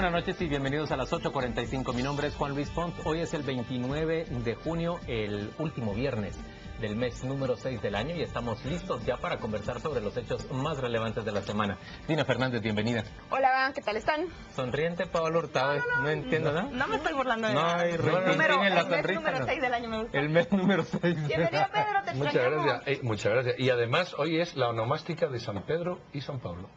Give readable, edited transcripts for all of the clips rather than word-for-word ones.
buenas noches y bienvenidos a las 8:45. Mi nombre es Juan Luis Pont. Hoy es el 29 de junio, el último viernes del mes número 6 del año y estamos listos ya para conversar sobre los hechos más relevantes de la semana. Dina Fernández, bienvenida. Hola, ¿qué tal están? Sonriente, Pablo Hurtado. No entiendo nada. No me estoy burlando de No nada. hay retintín en la sonrisa. El mes número 6 del año me gusta. El mes número 6. Bienvenido, Pedro, te Muchas extrañamos. gracias, muchas gracias. Y además hoy es la onomástica de San Pedro y San Pablo.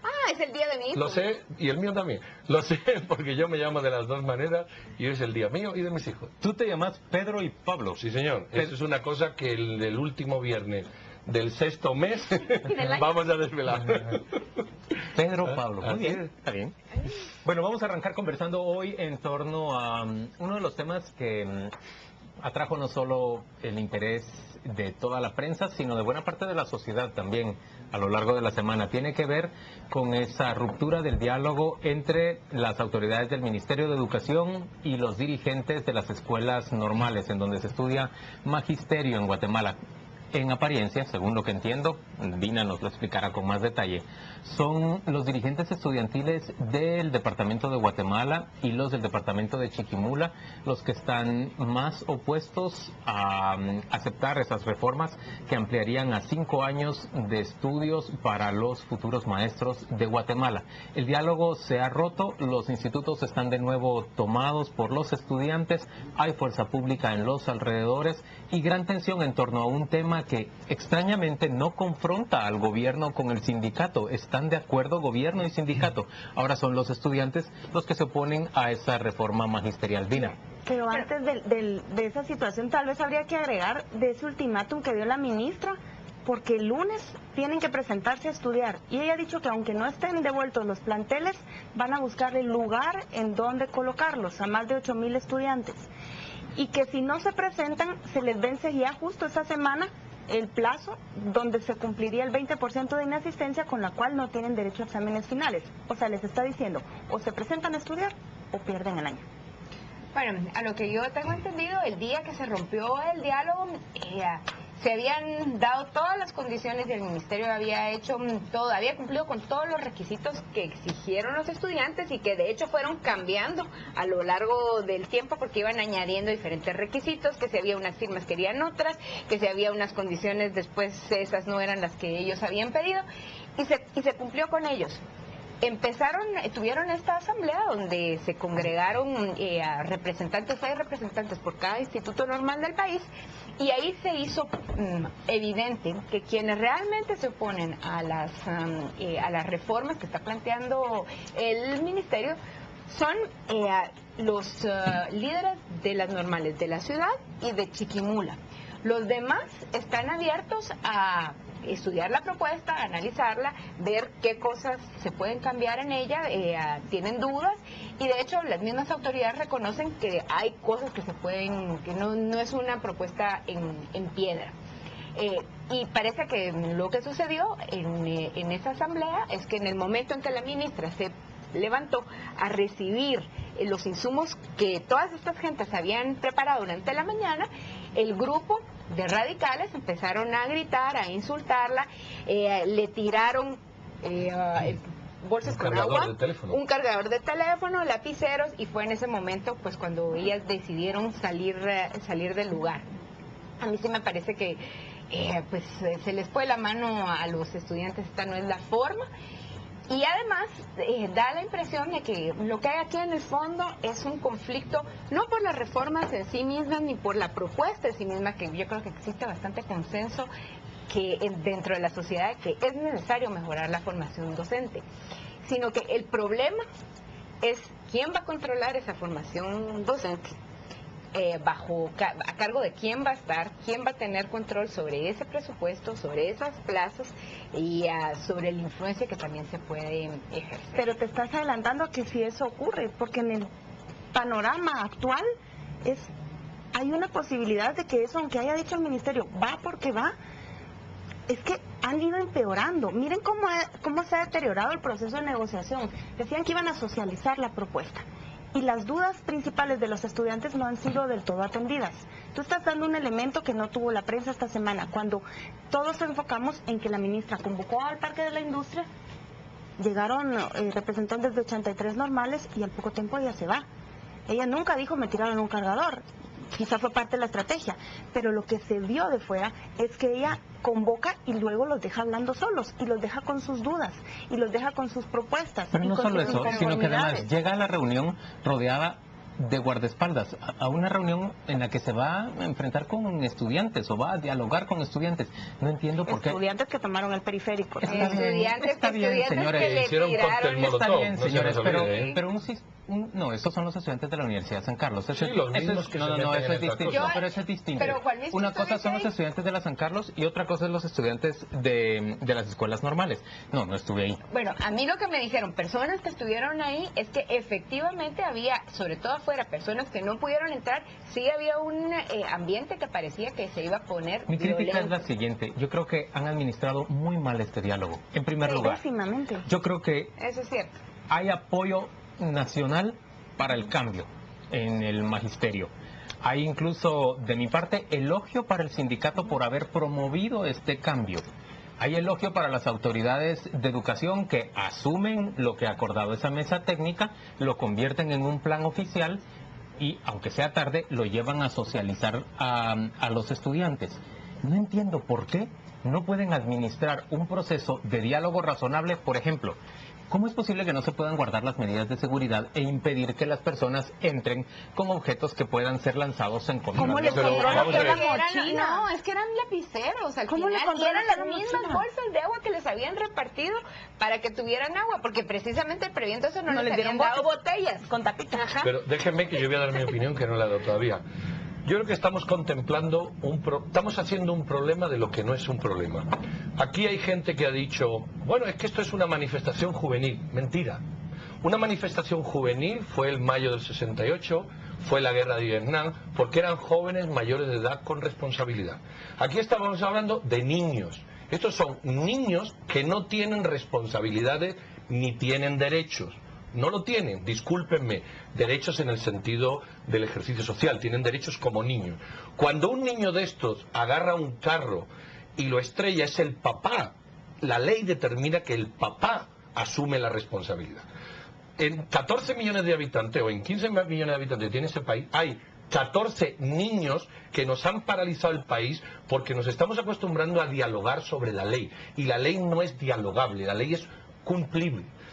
Ah, es el día de mi hijo. Lo sé, y el mío también. Lo sé porque yo me llamo de las dos maneras y hoy es el día mío y de mis hijos. Tú te llamas Pedro y Pablo. Sí, señor. Eso es una cosa que el último viernes del sexto mes vamos a desvelar. Pedro Pablo. Muy Así bien, es. está bien. Bueno, vamos a arrancar conversando hoy en torno a uno de los temas que atrajo no solo el interés de toda la prensa, sino de buena parte de la sociedad también a lo largo de la semana. Tiene que ver con esa ruptura del diálogo entre las autoridades del Ministerio de Educación y los dirigentes de las escuelas normales, en donde se estudia magisterio en Guatemala. En apariencia, según lo que entiendo, Dina nos lo explicará con más detalle, son los dirigentes estudiantiles del departamento de Guatemala y los del departamento de Chiquimula los que están más opuestos a aceptar esas reformas que ampliarían a 5 años de estudios para los futuros maestros de Guatemala. El diálogo se ha roto, los institutos están de nuevo tomados por los estudiantes, hay fuerza pública en los alrededores y gran tensión en torno a un tema que extrañamente no confronta al gobierno con el sindicato. Están de acuerdo gobierno y sindicato. Ahora son los estudiantes los que se oponen a esa reforma magisterial. Dina. Pero antes de esa situación tal vez habría que agregar de ese ultimátum que dio la ministra, porque el lunes tienen que presentarse a estudiar y ella ha dicho que aunque no estén devueltos los planteles, van a buscar el lugar en donde colocarlos a más de 8,000 estudiantes y que si no se presentan se les vence ya justo esta semana el plazo donde se cumpliría el 20% de inasistencia, con la cual no tienen derecho a exámenes finales. O sea, les está diciendo, o se presentan a estudiar o pierden el año. Bueno, a lo que yo tengo entendido, el día que se rompió el diálogo, se habían dado todas las condiciones y el ministerio había hecho todo, había cumplido con todos los requisitos que exigieron los estudiantes y que de hecho fueron cambiando a lo largo del tiempo porque iban añadiendo diferentes requisitos, que si había unas firmas querían otras, que si había unas condiciones después esas no eran las que ellos habían pedido y se cumplió con ellos. Tuvieron esta asamblea donde se congregaron representantes, 6 representantes por cada instituto normal del país, y ahí se hizo evidente que quienes realmente se oponen a las reformas que está planteando el ministerio son los líderes de las normales de la ciudad y de Chiquimula. Los demás están abiertos a estudiar la propuesta, analizarla, ver qué cosas se pueden cambiar en ella, tienen dudas y de hecho las mismas autoridades reconocen que hay cosas que se pueden, que no es una propuesta en piedra. Y parece que lo que sucedió en esa asamblea es que en el momento en que la ministra se levantó a recibir los insumos que todas estas gentes habían preparado durante la mañana, el grupo de radicales empezaron a gritar, a insultarla, le tiraron bolsas con agua, un cargador de teléfono, lapiceros, y fue en ese momento pues cuando ellas decidieron salir del lugar. A mí sí me parece que pues se les fue la mano a los estudiantes, esta no es la forma. Y además da la impresión de que lo que hay aquí en el fondo es un conflicto, no por las reformas en sí mismas ni por la propuesta en sí misma, que yo creo que existe bastante consenso que dentro de la sociedad que es necesario mejorar la formación docente, sino que el problema es quién va a controlar esa formación docente. A cargo de quién va a estar, quién va a tener control sobre ese presupuesto, sobre esas plazas y sobre la influencia que también se puede ejercer. Pero te estás adelantando a que si eso ocurre, porque en el panorama actual hay una posibilidad de que eso, aunque haya dicho el ministerio, va porque va, es que han ido empeorando. Miren cómo se ha deteriorado el proceso de negociación. Decían que iban a socializar la propuesta. Y las dudas principales de los estudiantes no han sido del todo atendidas. Tú estás dando un elemento que no tuvo la prensa esta semana, cuando todos nos enfocamos en que la ministra convocó al Parque de la Industria, llegaron representantes de 83 normales y al poco tiempo ella se va. Ella nunca dijo me tiraron un cargador, quizá fue parte de la estrategia, pero lo que se vio de fuera es que ella convoca y luego los deja hablando solos, y los deja con sus dudas, y los deja con sus propuestas. Pero y no con solo sus eso, sino que inconformidades. además llega a la reunión rodeada de guardaespaldas, a una reunión en la que se va a enfrentar con estudiantes o va a dialogar con estudiantes. No entiendo por qué. Estudiantes que tomaron el periférico. Está bien, Estudiantes señores. que le Hicieron tiraron. cóctel Está molotov, bien, no se señores, nos pero, olvide, ¿eh? pero no, estos son los estudiantes de la Universidad de San Carlos. Sí, los mismos que se meten eso en es estas distinto. cosas. No, pero eso es distinto. Pero, Juan Luis, Una ¿usted cosa dice son los ahí? estudiantes de la San Carlos y otra cosa es los estudiantes de las escuelas normales. No estuve ahí. Bueno, a mí lo que me dijeron personas que estuvieron ahí es que efectivamente había, sobre todo afuera, personas que no pudieron entrar, sí había un ambiente que parecía que se iba a poner Mi crítica es violento. la siguiente. Yo creo que han administrado muy mal este diálogo. En primer lugar, Pésimamente. yo creo que Eso es cierto. hay apoyo nacional para el cambio en el magisterio. Hay incluso, de mi parte, elogio para el sindicato por haber promovido este cambio. Hay elogio para las autoridades de educación que asumen lo que ha acordado esa mesa técnica, lo convierten en un plan oficial y, aunque sea tarde, lo llevan a socializar a los estudiantes. No entiendo por qué no pueden administrar un proceso de diálogo razonable. Por ejemplo, ¿cómo es posible que no se puedan guardar las medidas de seguridad e impedir que las personas entren con objetos que puedan ser lanzados en contra ¿Cómo de les Pero controla vamos que a ver. era mochila? No, es que eran lapiceros al ¿Cómo le final, y controlan eran que las era mismas mochila? bolsas de agua que les habían repartido para que tuvieran agua, porque precisamente previendo eso no, No les les habían dieron dado botellas. Con tapita. Ajá. Pero déjenme que yo voy a dar mi opinión, que no la he dado todavía. Yo creo que estamos contemplando, estamos haciendo un problema de lo que no es un problema. Aquí hay gente que ha dicho, bueno, es que esto es una manifestación juvenil. Mentira. Una manifestación juvenil fue el mayo del 68, fue la guerra de Vietnam, porque eran jóvenes mayores de edad con responsabilidad. Aquí estamos hablando de niños. Estos son niños que no tienen responsabilidades ni tienen derechos. No lo tienen, discúlpenme, derechos en el sentido del ejercicio social, tienen derechos como niños. Cuando un niño de estos agarra un carro y lo estrella, es el papá. La ley determina que el papá asume la responsabilidad. En 14 millones de habitantes o en 15 millones de habitantes que tiene ese país, hay 14 niños que nos han paralizado el país porque nos estamos acostumbrando a dialogar sobre la ley. Y la ley no es dialogable, la ley es cumplible.